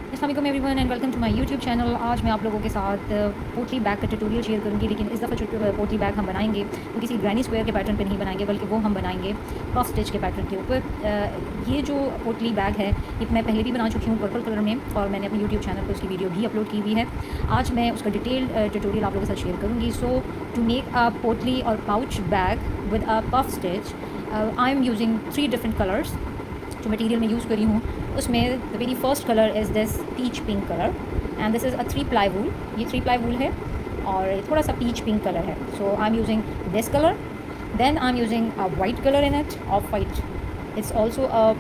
अस्सलाम वालेकुम everyone and welcome to my YouTube channel. आज मैं आप लोगों के साथ पोटली बैग का ट्यूटोरियल शेयर करूंगी, लेकिन इस दफ़ा जो पोटली बैग हम बनाएंगे वो किसी ग्रैनी स्क्वायर के पैटर्न पे नहीं बनाएंगे, बल्कि वो हम बनाएंगे पफ स्टिच के पैटर्न के ऊपर। ये जो पोटली बैग है ये मैं पहले भी बना चुकी हूँ पर्पल कलर में, और मैंने अपने यूट्यूब चैनल पर उसकी वीडियो भी अपलोड की हुई है। आज मैं उसका डिटेल ट्यूटोरियल आप लोगों के साथ शेयर करूँगी। सो टू मेक अ पोटली और pouch bag with a puff stitch I am using 3 different colours. जो मटेरियल मैं यूज़ करी हूँ उसमें the very first colour is this peach pink colour and this is a 3 ply wool. ये 3 ply wool है और थोड़ा सा पीच पिंक कलर है। So I am using this colour, then I am using a white colour in it, off white. It's also a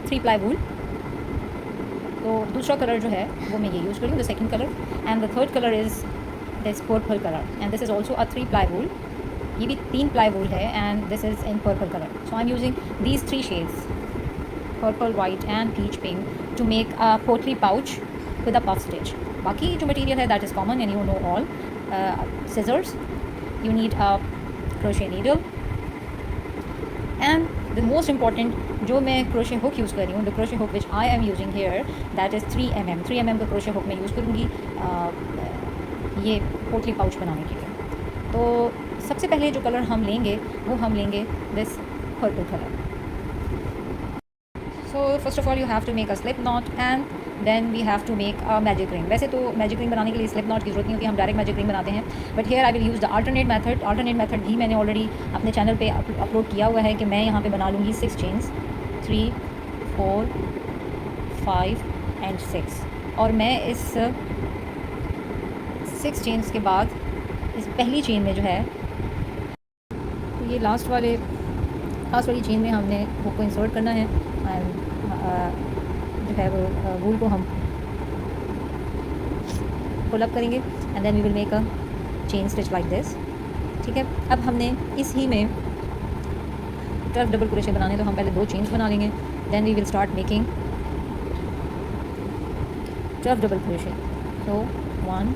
3 ply wool. तो दूसरा colour जो है वो मैं ये यूज़ करी हूँ, the second colour. And the third colour is this purple colour and this is also a 3 ply wool. ये भी 3 प्लाई वूल है and this is in purple colour. So I am using these 3 shades, purple, white and peach pink, to make a pottery pouch with a puff stitch. बाकी जो material है that is common and you know all. Scissors, you need a crochet needle and the most important जो मैं crochet hook use कर रही हूँ, the crochet hook which I am using here that is 3 mm का crochet hook मैं use करूँगी ये पोटली पाउच बनाने के लिए। तो सबसे पहले जो कलर हम लेंगे वो हम लेंगे this purple colour. So first of all you have to make a slip knot and then we have to make a magic ring. वैसे तो मैजिक रिंग बनाने के लिए स्लिप नॉट की ज़रूरत नहीं होती, हम डायरेक्ट मैजिक रिंग बनाते हैं, but here I will use the alternate method. Alternate method भी मैंने ऑलरेडी अपने चैनल पे अपलोड किया हुआ है कि मैं यहाँ पे बना लूँगी 6 चेन्स, 3 4 5 एंड 6। और मैं इस 6 चेन्स के बाद इस पहली चेन में जो है तो ये लास्ट वाली चेन में हमने हुक को इंसर्ट करना है एंड जो है वो वूल को हम पुल अप करेंगे and then we will make a chain stitch like this. ठीक है, अब हमने इस ही में 12 डबल क्रोशे बनाने, तो हम पहले 2 चेन्स बना लेंगे, then we will start making 12 double crochet. So 1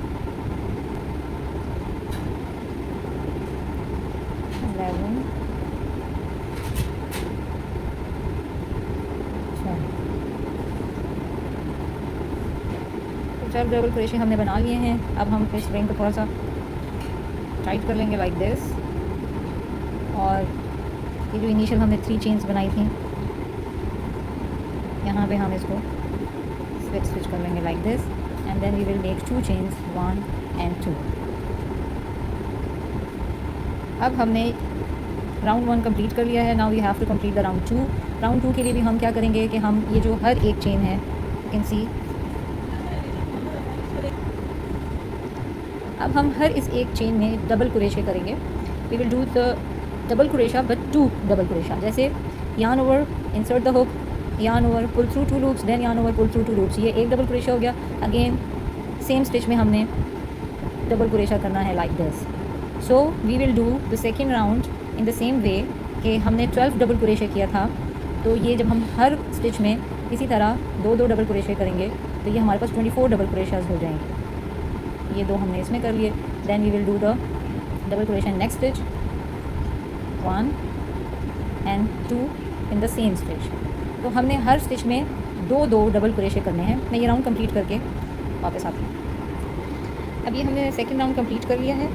11 12 double crochet हमने बना लिए हैं। अब हम इस रिंग को थोड़ा सा टाइट कर लेंगे लाइक दिस, और ये जो इनिशियल हमने 3 चेन्स बनाई थी यहाँ पे हम इसको स्विच कर लेंगे like this and then we will make 2 chains 1 and 2। अब हमने राउंड 1 कंप्लीट कर लिया है। Now we have to complete the round 2। Round 2 के लिए भी हम क्या करेंगे कि हम ये जो हर एक चेन है यू कैन सी, अब हम हर इस एक चेन में डबल क्रोशे करेंगे। We will do the double crochet but 2 double crochet, जैसे yarn over, insert the hook, yarn over, pull through 2 loops, then yarn over, pull through 2 loops. ये एक double crochet हो गया। अगेन सेम स्टिच में हमने double crochet करना है like this. So we will do the second round in the same way कि हमने 12 डबल क्रोशे किया था, तो ये जब हम हर स्टिच में इसी तरह 2 डबल क्रोशे करेंगे तो ये हमारे पास 24 डबल क्रोशाज हो जाएंगे। ये 2 हमने इसमें कर लिए, then we will do the double crochet next stitch 1 and 2 in the same stitch. तो हमने हर स्टिच में 2 डबल क्रोशे करने हैं। मैं ये राउंड कंप्लीट करके वापस आती हूँ। अब ये हमने सेकेंड राउंड कंप्लीट कर लिया है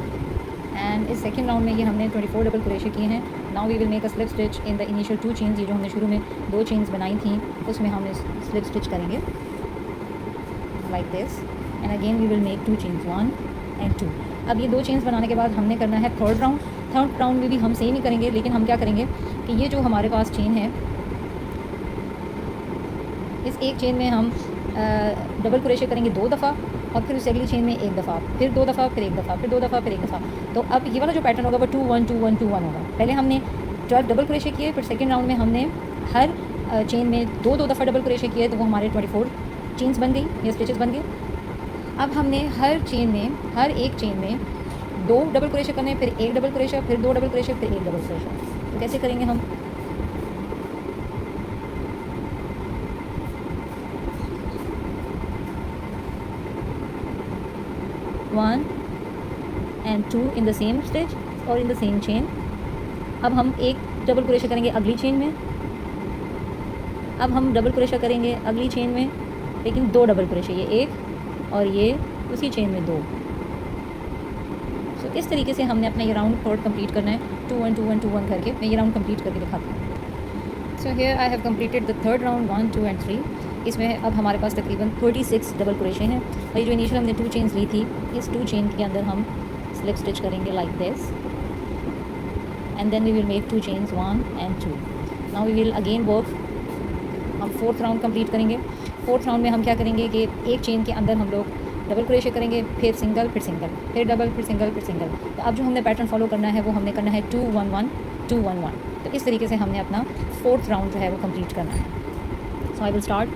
एंड इस सेकेंड राउंड में ये हमने 24 डबल क्रोशे किए हैं। Now we will make a slip stitch in the initial 2 chains. ये जो हमने शुरू में 2 चेन्स बनाई थी उसमें हमने स्लिप स्टिच करेंगे like this and again we will make 2 chains 1 and 2। अब ये 2 चेन्स बनाने के बाद हमने करना है थर्ड राउंड। थर्ड राउंड में भी हम सेम ही करेंगे, लेकिन हम क्या करेंगे कि ये जो हमारे पास चेन है इस एक चेन में हम डबल क्रोशे करेंगे 2 दफ़ा और फिर उस अगली चेन में 1 दफ़ा, फिर 2 दफ़ा, फिर 1 दफ़ा, फिर 2 दफ़ा, फिर 1 दफ़ा। तो अब ये वाला जो पैटर्न होगा वो 2 1 2 1 2 1 होगा। पहले हमने 12 डबल क्रोशे किए, फिर सेकेंड राउंड में हमने हर चेन में 2 दफ़ा डबल क्रोशे किए, तो वो हमारे 24 चेन्स बन गई या स्टिचेस बन गए। अब हमने हर चेन में, हर एक चेन में 2 डबल क्रोशे करने, फिर 1 डबल क्रोशा, फिर 2 डबल क्रोशा, फिर 1 डबल क्रोशा। तो कैसे करेंगे हम, one and 2 in the same stitch और इन द सेम चेन। अब हम 1 डबल क्रोशा करेंगे अगली चेन में, अब हम डबल क्रोशा करेंगे अगली चेन में लेकिन 2 डबल क्रोशे, ये एक और ये उसी चेन में 2। सो इस तरीके से हमने अपना ये राउंड कॉर्ड कंप्लीट करना है, 2 1 2 1 2 1 करके। मैं ये राउंड कंप्लीट करके दिखाती हूँ। So here I have completed the third round 1 2 and 3। इसमें अब हमारे पास तकरीबन 36 डबल क्रोशे हैं, और ये जो इनिशियल हमने 2 चेन्स ली थी, इस 2 चेन के अंदर हम स्लिप स्टिच करेंगे like this, and then we will make 2 chains 1 and 2। Now we will again work, हम फोर्थ राउंड कंप्लीट करेंगे। फोर्थ राउंड में हम क्या करेंगे कि एक चेन के अंदर हम लोग डबल क्रोशे करेंगे, फिर सिंगल, फिर सिंगल, फिर डबल, फिर सिंगल, फिर सिंगल। तो अब जो हमने पैटर्न फॉलो करना है वो हमने करना है 2 1 1 2 1 1। तो इस तरीके से हमने अपना फोर्थ राउंड जो है वो कंप्लीट करना है। So I will start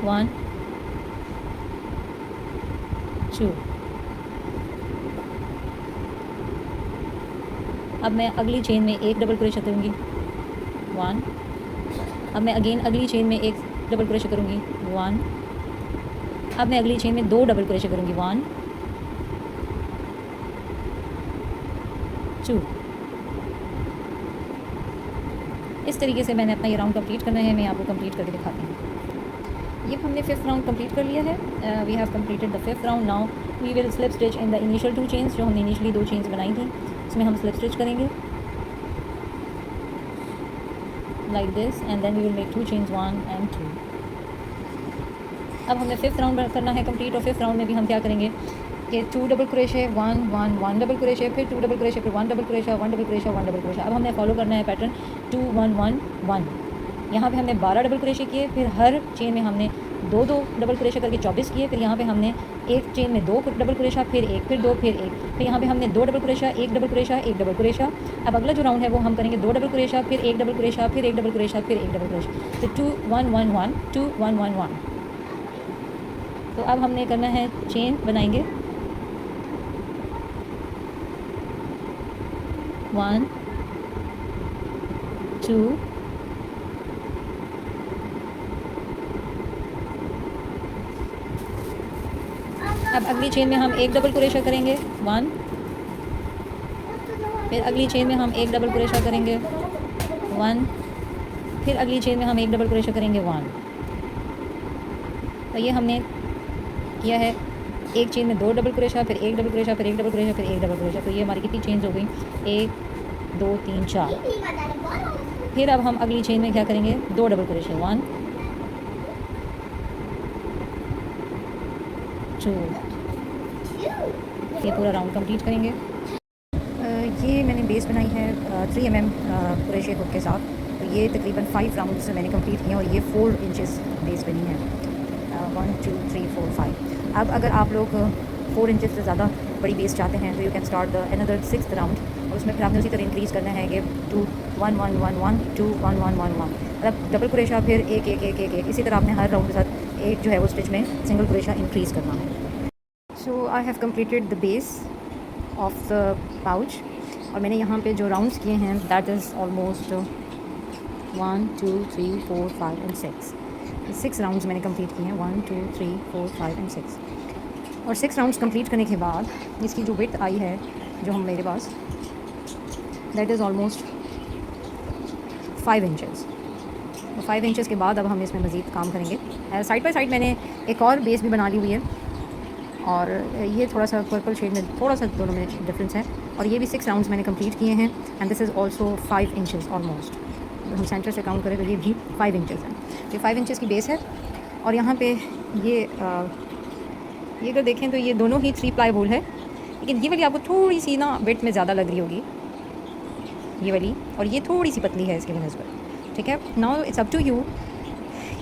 1 2। अब मैं अगली चेन में एक डबल क्रोशे करूँगी 1। अब मैं अगेन अगली चेन में एक डबल क्रोशे करूँगी 1। अब मैं अगली चेन में 2 डबल क्रोशे करूँगी 1 2। इस तरीके से मैंने अपना ये राउंड कंप्लीट करना है। मैं आपको कंप्लीट करके दिखाती हूँ। ये हमने फिफ्थ राउंड कंप्लीट कर लिया है। We have completed the fifth round. Now we will slip stitch in the initial 2 chains, जो हमने इनिशियली 2 चेन्स बनाई थी, उसमें हम स्लिप स्टिच करेंगे like this, and then we will make 2 chains 1 and 2। अब हमने फिफ्थ राउंड करना है कंप्लीट, और फिफ्थ राउंड में भी हम क्या करेंगे कि 2 डबल क्रोशे 1 1 1 डबल क्रोशे, फिर 2 डबल क्रोशे, फिर 1 double crochet, 1 double crochet, 1 double crochet. अब हमने फॉलो करना है पैटर्न 2 1 1 1। यहाँ पे हमने 12 डबल क्रोशे किए, फिर हर चेन में हमने 2 2 डबल क्रोशे करके 24 किए। फिर यहाँ पे हमने एक चेन में 2 डबल क्रोशा, फिर एक, फिर 2, फिर एक, फिर यहाँ पे हमने 2 डबल क्रोशा, एक डबल क्रोशा, एक डबल क्रोशा। अब अगला जो राउंड है वो हम करेंगे 2 डबल क्रोशा, फिर एक डबल क्रोशा, फिर एक डबल क्रोशा, फिर एक डबल क्रोशा। तो 2 1 1 1 2 1 1 1। तो अब हमने करना है, चेन बनाएंगे 1 2 अब अगली चेन में हम एक डबल क्रोशा करेंगे 1, फिर अगली चेन में हम एक डबल क्रोशा करेंगे 1, फिर अगली चेन में हम एक डबल क्रोशा करेंगे 1। तो ये हमने किया है, एक चेन में 2 डबल क्रोशा, फिर एक डबल क्रोशा, फिर एक डबल क्रोशा, फिर एक डबल क्रोशा। तो ये हमारी कितनी चेन्स हो गई, 1 2 3 4। फिर अब हम अगली चेन में क्या करेंगे, 2 डबल क्रोशे 1 2। ये पूरा राउंड कंप्लीट करेंगे। ये मैंने बेस बनाई है 3 mm क्रोशे हुक के साथ। तो ये तकरीबन 5 राउंड्स मैंने कंप्लीट किए, और ये 4 इंचेस बेस बनी है। 1 2 3 4 5। अब अगर आप लोग 4 इंचेस से ज़्यादा बड़ी बेस चाहते हैं तो you can start the another 6th round, और उसमें फिर आपने उसी तरह इंक्रीज़ करना है कि 2 1 1 1 1 2 1 1 1 1। मतलब डबल क्रोशा, फिर एक एक एक एक एक, इसी तरह आपने हर राउंड के साथ एक जो है वो स्टिच में सिंगल क्रोशा इंक्रीज़ करना है। So I have completed the base of the pouch, और मैंने यहाँ पे जो राउंड्स किए हैं that is almost 1 2 3 4 5 and 6। 6 rounds मैंने कंप्लीट किए हैं, 1 2 3 4 5 एंड 6। और 6 राउंड्स कंप्लीट करने के बाद इसकी जो विड्थ आई है जो हम मेरे पास, दैट इज़ ऑलमोस्ट 5 इंचेस। तो 5 इंचेस के बाद अब हम इसमें मज़ीद काम करेंगे। साइड बाय साइड मैंने एक और बेस भी बना ली हुई है, और ये थोड़ा सा पर्पल शेड में थोड़ा सा दोनों में डिफरेंस है। और ये भी 6 राउंड्स मैंने कंप्लीट किए हैं, and this is also 5 inches almost. हम सेंटर से काउंट करें तो ये भी 5 इंचेस है। ये 5 इंचेस की बेस है, और यहाँ पे ये अगर देखें तो ये दोनों ही 3 प्लाई वूल है, लेकिन ये वाली आपको थोड़ी सी ना विड्थ में ज़्यादा लग रही होगी, ये वाली, और ये थोड़ी सी पतली है इसके बनस्बत। ठीक है, now it's up to you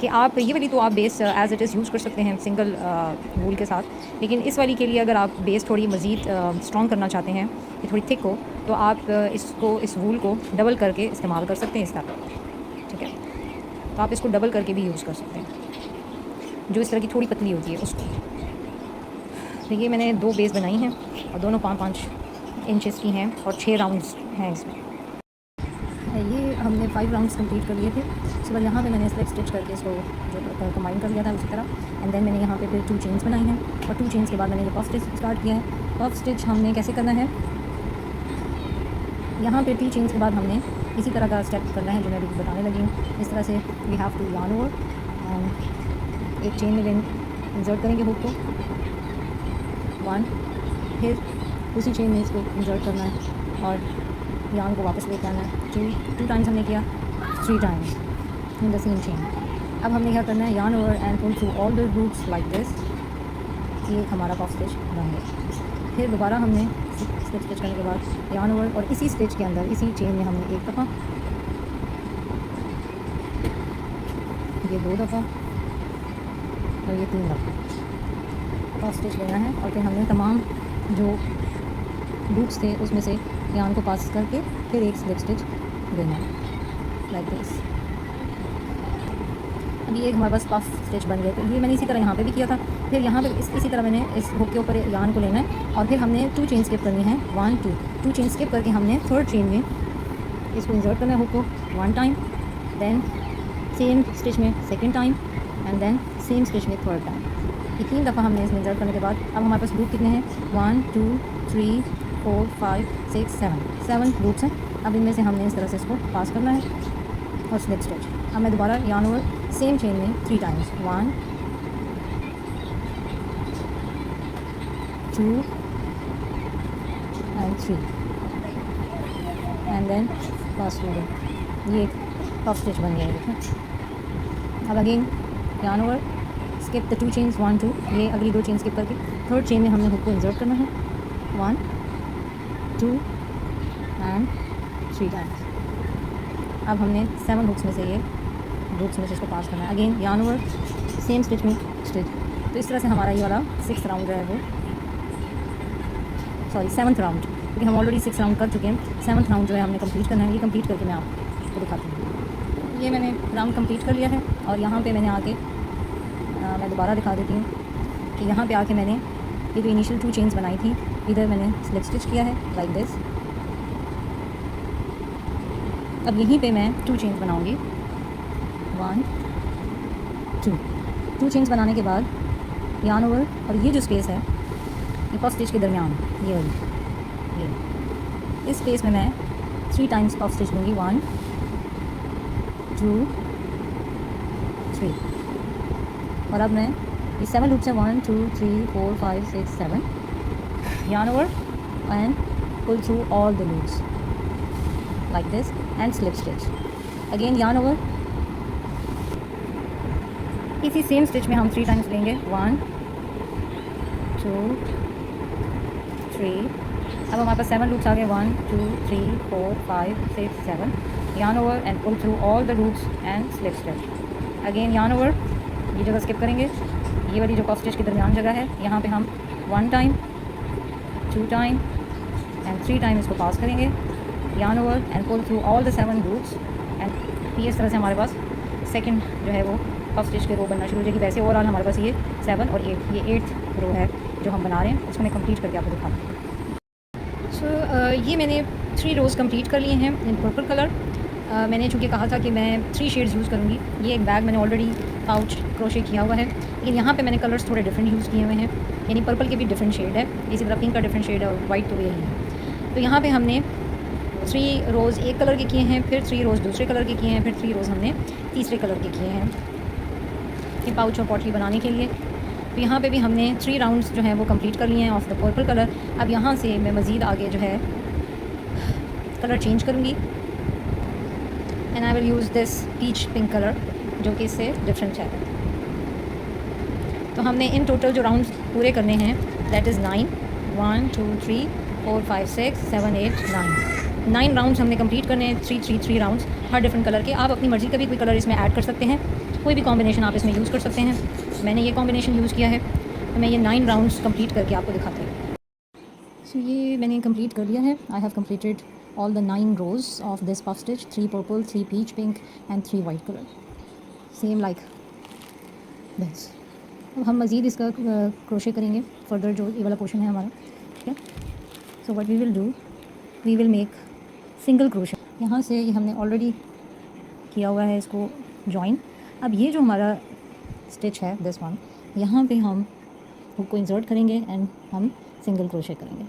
कि आप ये वाली तो आप base as it is use कर सकते हैं सिंगल वूल के साथ, लेकिन इस वाली के लिए अगर आप बेस थोड़ी मज़ीद स्ट्रॉन्ग करना चाहते हैं, ये थोड़ी थिक हो, तो आप इस वूल को डबल करके इस्तेमाल कर सकते हैं इस तरह। ठीक है, तो आप इसको डबल करके भी यूज़ कर सकते हैं, जो इस तरह की थोड़ी पतली होती है उसको। तो ये मैंने 2 बेस बनाई हैं, और दोनों 5-5 इंचेस की हैं, और 6 राउंड्स हैं इसमें। ये हमने 5 राउंड्स कंप्लीट कर लिए थे। उसके बाद यहाँ पे मैंने स्लिप स्टिच करके इसको जो कंबाइन कर लिया था उसी तरह, एंड देन मैंने यहाँ पे फिर 2 चेन्स बनाई हैं, और 2 चेन्स के बाद मैंने ये पफ स्टिच स्टार्ट किया है। पफ स्टिच हमने कैसे करना है, यहाँ पे 3 चेन्स के बाद हमने इसी तरह का स्टेप करना है जो मैं अभी बताने लगी हूँ। इस तरह से we have to yarn over, and एक चेन में इंसर्ट करेंगे हुक को 1, फिर उसी चेन में इसको इंसर्ट करना है और यार्न को वापस लेके आना है। 2 टाइम्स हमने किया, 3 times in the same chain. अब हमने क्या करना है, yarn over and pull through all the loops like this. ये हमारा पफ स्टिच बन गया। फिर दोबारा हमने स्लिप स्टिच करने के बाद यार्न ओवर और इसी स्टिच के अंदर इसी चेन में हमने एक दफ़ा, ये 2 दफ़ा और ये 3 दफ़ा पफ स्टिच लेना है। और फिर हमने तमाम जो लूप्स थे उसमें से यार्न को पास करके फिर एक स्लिप स्टिच देना है लाइक दिस। अभी एक हमारे पास पफ स्टिच बन गए। तो ये मैंने इसी तरह यहाँ पे भी किया था। फिर यहाँ पे इसी तरह मैंने इस हुक के ऊपर यार्न को लेना है और फिर हमने 2 चेन स्किप करनी है, 1 2 चेन स्किप करके हमने 3rd चेन में इसको इंसर्ट करना है हुक को 1 टाइम, देन सेम स्टिच में 2nd time and then same stitch में 3rd टाइम। ये 3 दफ़ा हमने इसमें इंसर्ट करने के बाद अब हमारे पास लूप कितने हैं, 1 2 3 4 5 6 7 लूप्स हैं। अब इनमें से हमने इस तरह से इसको पास करना है और स्लिप स्टिच। अब मैं दोबारा यार्न ओवर सेम चेन में 3 times, 1 2 and 3 and then pass through. ये पफ स्टिच बन गया है, देखो। अब again yarn over, skip the 2 chains 1 2, ये अगली 2 चेन स्किप करके 3rd चेन में हमने हुक को इंसर्ट करना है 1 2 एंड 3 टाइम्स। अब हमने 7 हुक्स में से ये लूप्स में से इसको पास करना है। Again yarn over same stitch में स्टिच। तो इस तरह से हमारा ये वाला 6th राउंड जो है वो, सॉरी 7th राउंड, क्योंकि हम ऑलरेडी 6 राउंड कर चुके हैं। 7th राउंड जो है हमने कंप्लीट करना है। ये कंप्लीट करके मैं आपको दिखाती हूँ। ये मैंने राउंड कंप्लीट कर लिया है और यहाँ पे मैंने आके मैं दोबारा दिखा देती हूँ कि यहाँ पे आके मैंने ये जो इनिशियल 2 चेन्स बनाई थी, इधर मैंने स्लिप स्टिच किया है लाइक दिस। अब यहीं पे मैं 2 चेन्स बनाऊँगी, 1 2 चेन्स बनाने के बाद यार्न ओवर और ये जो स्पेस है ये पफ स्टिच के दरमियान, ये वाली, ये इस स्पेस में मैं 3 टाइम्स पफ स्टिच दूँगी, 1 2 3। और अब मैं ये 7 लूप्स हैं, 1 2 3 4 5 6 7, yarn over and pull through all the loops like this and slip stitch. Again yarn over, इसी सेम स्टिच में हम 3 टाइम्स लेंगे, 1 2 3। अब हमारे पास 7 लूप्स आ गए, 1 2 3 4 5 6 7, yarn over and pull through all the loops and slip stitch. Again yarn over, ये जगह skip करेंगे, ये वाली जो पफ स्टिच के दरमियान जगह है, यहाँ पे हम 1 टाइम 2 टाइम एंड 3 टाइम इसको पास करेंगे, yarn over and pull through all the 7 loops and ये इस तरह से हमारे पास सेकंड जो है वो पफ स्टिच के रो बनना शुरू हो जाएगी। वैसे ओवरऑल हमारे पास ये 7 और 8, ये 8th रो है जो हम बना रहे हैं, उसको मैं कंप्लीट करके आपको दिखाऊँ। ये मैंने 3 रोज़ कंप्लीट कर लिए हैं इन पर्पल कलर। मैंने चूँकि कहा था कि मैं 3 शेड्स यूज़ करूँगी। ये एक बैग मैंने ऑलरेडी पाउच क्रोशे किया हुआ है, लेकिन यहाँ पे मैंने कलर्स थोड़े डिफरेंट यूज़ किए हुए हैं, यानी पर्पल के भी डिफरेंट शेड है, इसी तरह पिंक का डिफरेंट शेड है और वाइट तो यही है। तो यहाँ पे हमने 3 रोज़ एक कलर के किए हैं, फिर 3 रोज़ दूसरे कलर के किए हैं, फिर 3 रोज़ हमने तीसरे कलर के किए हैं ये पाउच और पॉटली बनाने के लिए। तो यहाँ पे भी हमने 3 राउंड्स जो हैं वो कंप्लीट कर लिए हैं ऑफ द पर्पल कलर। अब यहाँ से मैं मज़ीद आगे जो है कलर चेंज करूँगी and I will use this peach pink colour जो कि इससे डिफरेंट है। तो हमने इन टोटल जो राउंड्स पूरे करने हैं दैट इज़ 9 1 2 3 4 5 6 7 8 9 राउंड्स हमने कंप्लीट करने हैं, 3 राउंड्स हर डिफरेंट कलर के। आप अपनी मर्ज़ी का भी कोई कलर इसमें ऐड कर सकते हैं, कोई भी कॉम्बिनेशन आप इसमें यूज़ कर सकते हैं। मैंने ये कॉम्बिनेशन यूज़ किया है, तो मैं ये 9 राउंड्स कंप्लीट करके आपको दिखाती हूँ। सो ये मैंने कंप्लीट कर लिया है। आई have completed all the 9 rows of this puff stitch, 3 purple, 3 peach pink and 3 white color, same like this। अब हम मज़ीद इसका क्रोशे करेंगे फर्दर, जो ये वाला पोर्शन है हमारा, ठीक है। So what we will do, we will make single crochet. यहाँ से ये हमने ऑलरेडी किया हुआ है इसको जॉइन। अब ये जो हमारा स्टिच है दिस वन, यहाँ पे हम हुक को इंसर्ट करेंगे एंड हम सिंगल क्रोशे करेंगे।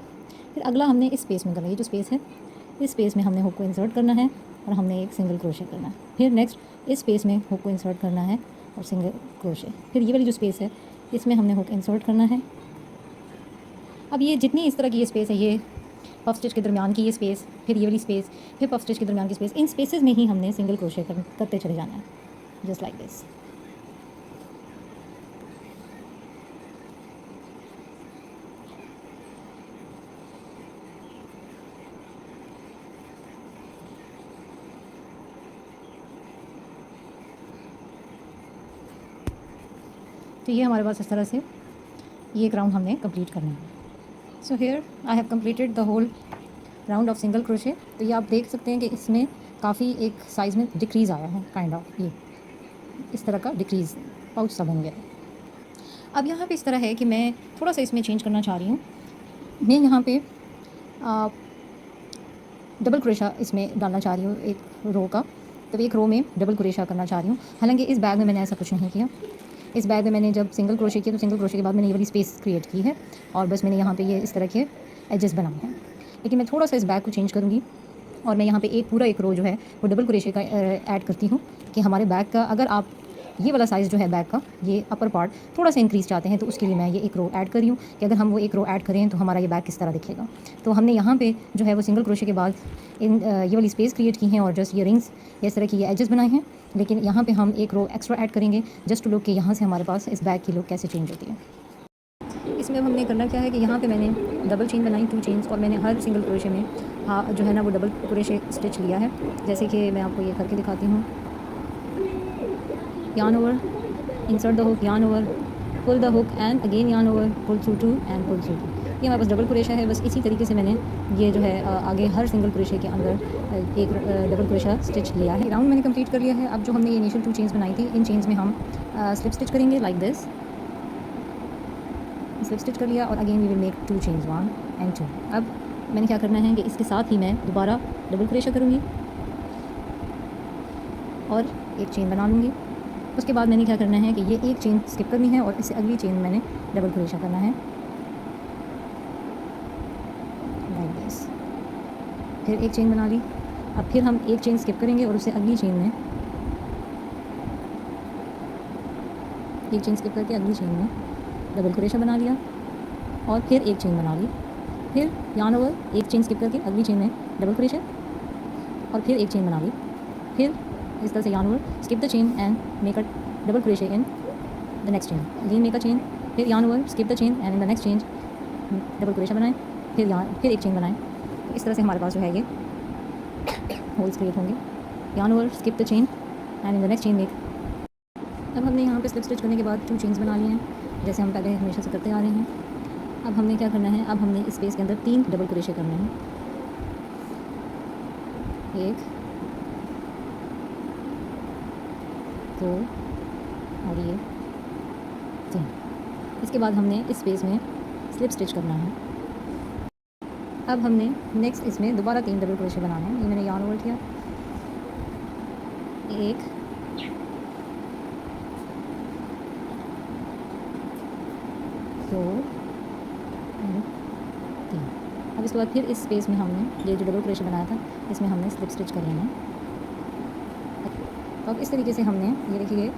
फिर अगला हमने इस स्पेस में करना है, ये जो स्पेस है इस स्पेस में हमने हुक को इंसर्ट करना है और हमने एक सिंगल क्रोशे करना है। फिर नेक्स्ट इस स्पेस में हुक को इंसर्ट करना है और सिंगल क्रोशे। फिर ये वाली जो स्पेस है इसमें हमने हुक इंसर्ट करना है। अब ये जितनी इस तरह की ये स्पेस है, ये पफ स्टिच के दरमियान की ये स्पेस, फिर ये वाली स्पेस, फिर पफ स्टिच के दरमियान की स्पेस, इन स्पेसेस में ही हमने सिंगल क्रोशे करते चले जाना है, जस्ट लाइक दिस। तो ये हमारे पास इस तरह से ये एक राउंड हमने कंप्लीट करना है। So here I have completed the whole round of single crochet. तो ये आप देख सकते हैं कि इसमें काफ़ी एक साइज़ में डिक्रीज़ आया है, काइंड ऑफ ये इस तरह का डिक्रीज़ पाउच सा बन गया है। अब यहाँ पे इस तरह है कि मैं थोड़ा सा इसमें चेंज करना चाह रही हूँ। मैं यहाँ पे डबल क्रोशा इसमें डालना चाह रही हूँ एक रो का, तो एक रो में डबल क्रोशा करना चाह रही हूँ। हालांकि इस बैग में मैंने ऐसा कुछ नहीं किया। इस बैग में मैंने जब सिंगल क्रोशे किया तो सिंगल क्रोशे के बाद मैंने ये वाली स्पेस क्रिएट की है और बस मैंने यहाँ पे ये इस तरह के एडजस्ट बनाए हैं। लेकिन मैं थोड़ा सा इस बैग को चेंज करूँगी और मैं यहाँ पे एक पूरा एक रो जो है वो डबल क्रोशे का ऐड करती हूँ कि हमारे बैग का, अगर आप ये वाला साइज़ जो है बैग का, ये अपर पार्ट थोड़ा सा इंक्रीज़ चाहते हैं तो उसके लिए मैं ये एक रो ऐड कर रही हूँ कि अगर हम वो एक रो ऐड करें तो हमारा ये बैग किस तरह दिखेगा। तो हमने यहाँ पे जो है वो सिंगल क्रोशे के बाद ये वाली स्पेस क्रिएट की हैं और जस्ट ये रिंग्स इस तरह की ये एजेस बनाए हैं। लेकिन यहाँ पे हम एक रो एक्स्ट्रा ऐड करेंगे जस्ट टू लुक कि यहाँ से हमारे पास इस बैग की लुक कैसे चेंज होती है। इसमें अब हमने करना क्या है कि यहाँ पे मैंने डबल चेन बनाई, 2 चेन्स, और मैंने हर सिंगल क्रोशे में जो है ना वो डबल क्रोशे स्टिच लिया है। जैसे कि मैं आपको ये करके दिखाती हूँ। yarn over, insert the hook, yarn over, pull the hook and again yarn over, pull through 2 and pull through 2। ये हमारे पास डबल क्रोशा है। बस इसी तरीके से मैंने ये जो है आगे हर सिंगल क्रोशे के अंदर एक डबल क्रोशा स्टिच लिया है। राउंड मैंने कंप्लीट कर लिया है। अब जो हमने ये इनिशियल 2 चेन्स बनाई थी, इन चेन्स में हम स्लिप स्टिच करेंगे लाइक दिस। स्लिप स्टिच कर लिया और again we will make 2 chains, 1 and 2। अब मैंने क्या करना है कि इसके साथ ही मैं दोबारा डबल क्रोशा करूँगी और एक चेन बना लूँगी। उसके बाद मैंने क्या करना है कि ये एक चेन स्किप करनी है और इससे अगली चेन मैंने डबल क्रोशा करना है लाइक दिस। फिर एक चेन बना ली। अब फिर हम एक चेन स्किप करेंगे और उससे अगली चेन में एक चेन स्किप करके अगली चेन में डबल क्रोशा बना लिया और फिर एक चेन बना ली। फिर yarn ओवर, एक चेन स्किप करके अगली चेन में डबल क्रोशा और फिर एक चेन बना ली। फिर इस तरह से yarn over, skip the chain and make a double crochet in the next chain, again make a chain, फिर yarn over, skip the chain and in the next chain double crochet बनाएं, फिर एक chain बनाएं। इस तरह से हमारे पास जो है ये होल्स क्रिएट होंगे। yarn over, skip the chain and in the next chain make. अब हमने यहाँ पे स्लिप स्टिच करने के बाद 2 चेन्स बना लिए हैं जैसे हम पहले हमेशा से करते आ रहे हैं। अब हमने क्या करना है, अब हमने इस स्पेस के अंदर 3 डबल क्रोशे करने हैं। 1 2 और ये 3। इसके बाद हमने इस स्पेस में स्लिप स्टिच करना है। अब हमने नेक्स्ट इसमें दोबारा 3 डबल क्रोशे बनाने हैं। ये मैंने yarn ओवर किया, 1 2 और 3। अब इसके बाद फिर इस स्पेस में हमने ये जो डबल क्रोशे बनाया था इसमें हमने स्लिप स्टिच कर लेना है। तो अब इस तरीके से हमने ये देखिए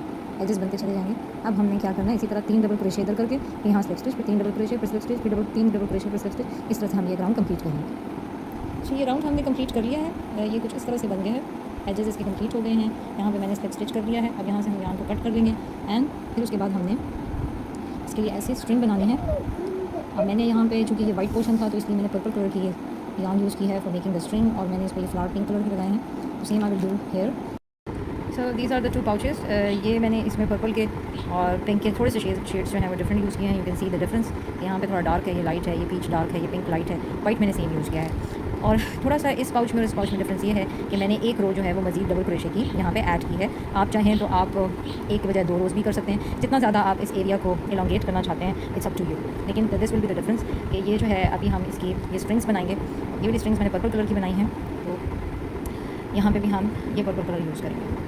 एजेस बनते चले जाएंगे। अब हमने क्या करना है, इसी तरह 3 डबल क्रोशे इधर करके यहाँ स्लिप स्टिच, फिर 3 डबल क्रोशे, फिर स्लिप स्टिच, फिर 3 डबल क्रोशे, फिर स्लिप स्टिच। इस तरह से हम ये राउंड कंप्लीट करेंगे। तो ये राउंड हमने कंप्लीट कर लिया है। ये कुछ इस तरह से बन गया है, एजेस इसके कंप्लीट हो गए हैं। यहाँ पे मैंने स्लिप स्टिच कर लिया है। अब यहाँ से हम यहाँ को कट कर देंगे एंड फिर उसके बाद हमने इसके लिए ऐसे स्ट्रिंग बनानी है। अब मैंने यहाँ पे चूँकि ये वाइट पोर्शन था तो इसलिए मैंने पर्पल कलर की yarn यूज़ की है फॉर मेकिंग द स्ट्रिंग और मैंने इस पर ये फ्लावर पिंक कलर के लगाए हैं। तो same I will do here. So these are the 2 pouches. ये मैंने इसमें पर्पल के और पिंक के थोड़े से शेड्स जो हैं वो डिफरेंट यूज़ किए हैं। You can see the difference. यहाँ पे थोड़ा डार्क है, ये लाइट है, ये पीच डार्क है, ये पिंक लाइट है, वाइट मैंने सेम यूज़ किया है। और थोड़ा सा इस पाउच में और इस पाउच में डिफरेंस ये है कि मैंने एक रो जो है वो मज़ीद डबल क्रोशे की यहाँ पे ऐड की है। आप चाहें तो आप एक के बजाय 2 रोज़ भी कर सकते हैं। जितना ज़्यादा आप इस एरिया को इलांगेट करना चाहते हैं, इट्स अप टू यू। लेकिन this will be the difference कि ये जो है अभी हम इसकी ये स्ट्रिंग्स बनाएंगे। ये वाली स्ट्रिंग्स मैंने पर्पल कलर की बनाई हैं, तो यहाँ पर भी हम ये पर्पल कलर यूज़ करेंगे।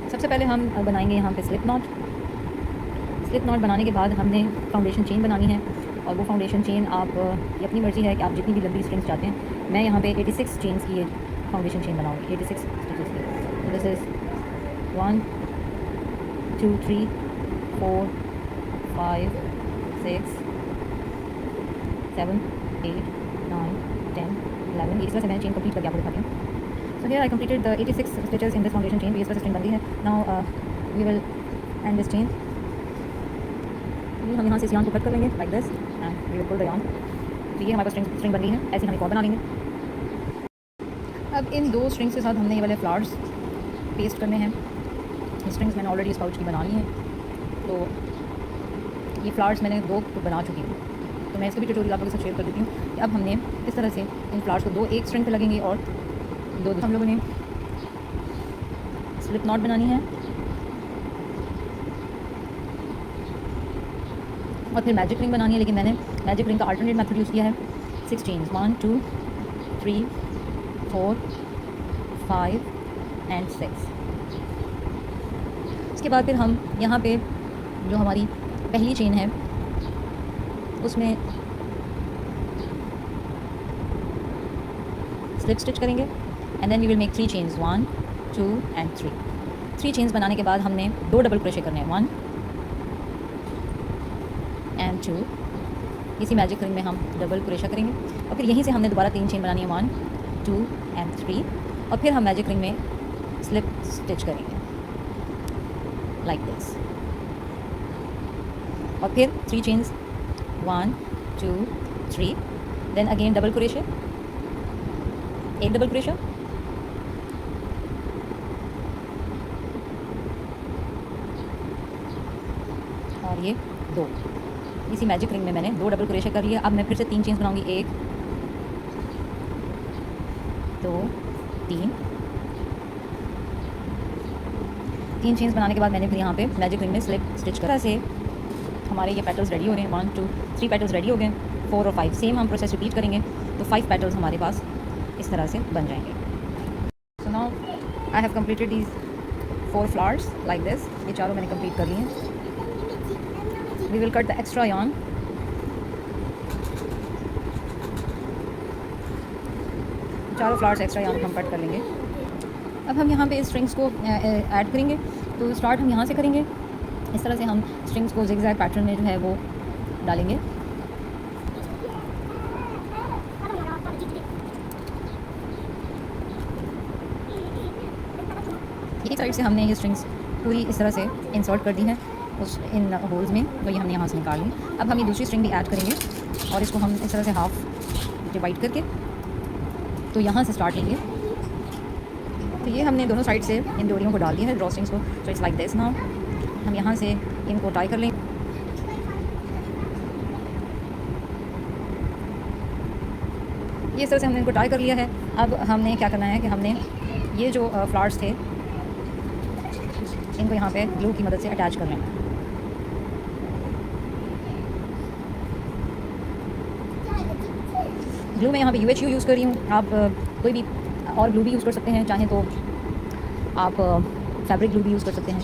सबसे पहले हम बनाएंगे यहाँ pay slip not. Slip not बनाने के बाद हमने फाउंडेशन चेन बनानी है और वो फाउंडेशन चेन आप ये अपनी मर्ज़ी है कि आप जितनी भी लंबी स्ट्रिंग्स चाहते हैं। मैं यहाँ पे 86 चेन्स की ये फाउंडेशन चेन बनाऊँगी, 86 स्टिचेस की। This is 1 2 3 4 5 6 7 8 9 10 11। इस तरह से मैंने चेन कंप्लीट करके आपको दिखाती हूँ। So here I completed the 86 stitches in this foundation chain. इस तरह से स्ट्रिंग बन गई है। Now we will end this chain. हम यहाँ से इस यार्न को कट कर लेंगे like this and we will pull the yarn. तो ये हमारे पास स्ट्रिंग बन गई है। ऐसे हम एक और बना लेंगे। अब इन दो स्ट्रिंग्स के साथ हमने ये वाले फ्लावर्स पेस्ट करने हैं। ये स्ट्रिंग्स मैंने ऑलरेडी इस पाउच की बना ली हैं। तो ये फ्लावर्स मैंने दो बना चुकी हूँ। तो मैं इसका भी ट्यूटोरियल आप लोगों के साथ शेयर कर देती हूँ कि अब हमने इस तरह से इन फ्लावर्स को दो एक स्ट्रिंग पे लगेंगे और दो हम लोगों ने स्लिप नॉट बनानी है और फिर मैजिक रिंग बनानी है। लेकिन मैंने मैजिक रिंग का अल्टरनेट मेथड यूज़ किया है। 6 चेन्स 1 2 3 4 5 एंड 6। इसके बाद फिर हम यहाँ पे जो हमारी पहली चेन है उसमें स्लिप स्टिच करेंगे and then we will make 3 chains 1 2 and 3। 3 chains बनाने के बाद हमने 2 डबल क्रोशे करने हैं 1 एंड 2। इसी मैजिक रिंग में हम डबल क्रोशा करेंगे और फिर यहीं से हमने दोबारा 3 चेन बनानी है 1 2 एंड 3 और फिर हम मैजिक रिंग में स्लिप स्टिच करेंगे लाइक दिस और फिर 3 chains 1 2 3 then again double crochet, एक डबल क्रोशा और ये 2। इसी मैजिक रिंग में मैंने 2 डबल क्रोशे कर लिया। अब मैं फिर से 3 चेन्स बनाऊंगी 1 2 3। 3 चेन्स बनाने के बाद मैंने फिर यहाँ पे मैजिक रिंग में स्लिप स्टिच करा से हमारे ये पेटल्स रेडी हो गए। 1 2 3 पेटल्स रेडी हो गए। 4 और 5 सेम हम प्रोसेस रिपीट करेंगे तो 5 पेटल्स हमारे पास इस तरह से बन जाएंगे। So now I have completed these 4 flowers like this. ये चारों मैंने कंप्लीट कर लिए हैं। We will cut the extra yarn। चारों फ्लावर्स एक्स्ट्रा yarn हम कट कर लेंगे। अब हम यहाँ पे स्ट्रिंग्स को ऐड करेंगे। तो स्टार्ट हम यहाँ से करेंगे। इस तरह से हम स्ट्रिंग्स को जिगजैग पैटर्न में जो है वो डालेंगे। एक साइड से हमने ये स्ट्रिंग्स पूरी इस तरह से इंसर्ट कर दी है उस इन होल्स में। तो ये हमने यहाँ से निकाल ली। अब हम ये दूसरी स्ट्रिंग भी ऐड करेंगे और इसको हम इस तरह से हाफ डिवाइड करके तो यहाँ से स्टार्ट लेंगे। तो ये हमने दोनों साइड से इन डोरियों को डाल दिया है ड्रॉ स्ट्रिंग्स को। So it's like this. Now हम यहाँ से इनको टाई कर लें। ये इस तरह से हमने इनको टाई कर लिया है। अब हमने क्या करना है कि हमने ये जो फ्लावर्स थे इनको यहाँ पे ग्लू की मदद से अटैच कर लें। ग्लू मैं यहाँ पे UHU यूज़ कर रही हूँ। आप कोई भी और ग्लू भी यूज़ कर सकते हैं। चाहें तो आप फैब्रिक ग्लू भी यूज़ कर सकते हैं।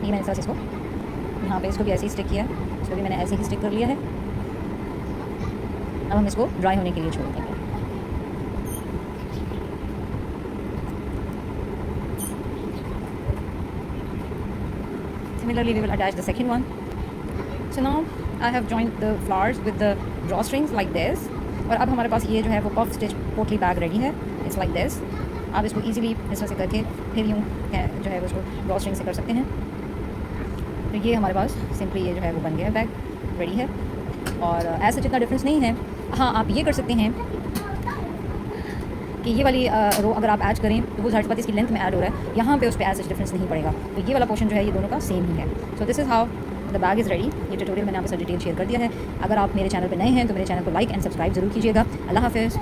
ये मैंने इस इसको यहाँ पे इसको भी ऐसे ही स्टिक किया है। इसको भी मैंने ऐसे ही स्टिक कर लिया है। अब हम इसको ड्राई होने के लिए छोड़ देंगे। Similarly, we will attach the second one. So now I have joined the flowers with the drawstrings like this. और अब हमारे पास ये जो है वो पफ स्टिच पोटली बैग रेडी है। It's like this. आप इसको इजीली इस तरह से करके फिर यूँ जो है उसको ड्रॉस्ट्रिंग से कर सकते हैं। तो ये हमारे पास सिंपली ये जो है वो बन गया है, बैग रेडी है। और ऐसा जितना डिफरेंस नहीं है। हाँ, आप ये कर सकते हैं कि ये वाली रो अगर आप ऐड करें तो वो ज़ाहिर सी बात इसकी लेंथ में ऐड हो रहा है। यहाँ पे उस पर ऐसा डिफरेंस नहीं पड़ेगा। तो ये वाला पोर्शन जो है ये दोनों का सेम ही है। So this is how the bag is ready. ये ट्यूटोरियल मैंने आपके साथ डिटेल शेयर कर दिया है। अगर आप मेरे चैनल पर नए हैं तो मेरे चैनल को लाइक एंड सब्सक्राइब ज़रूर कीजिएगा। अल्लाह हाफ़िज़।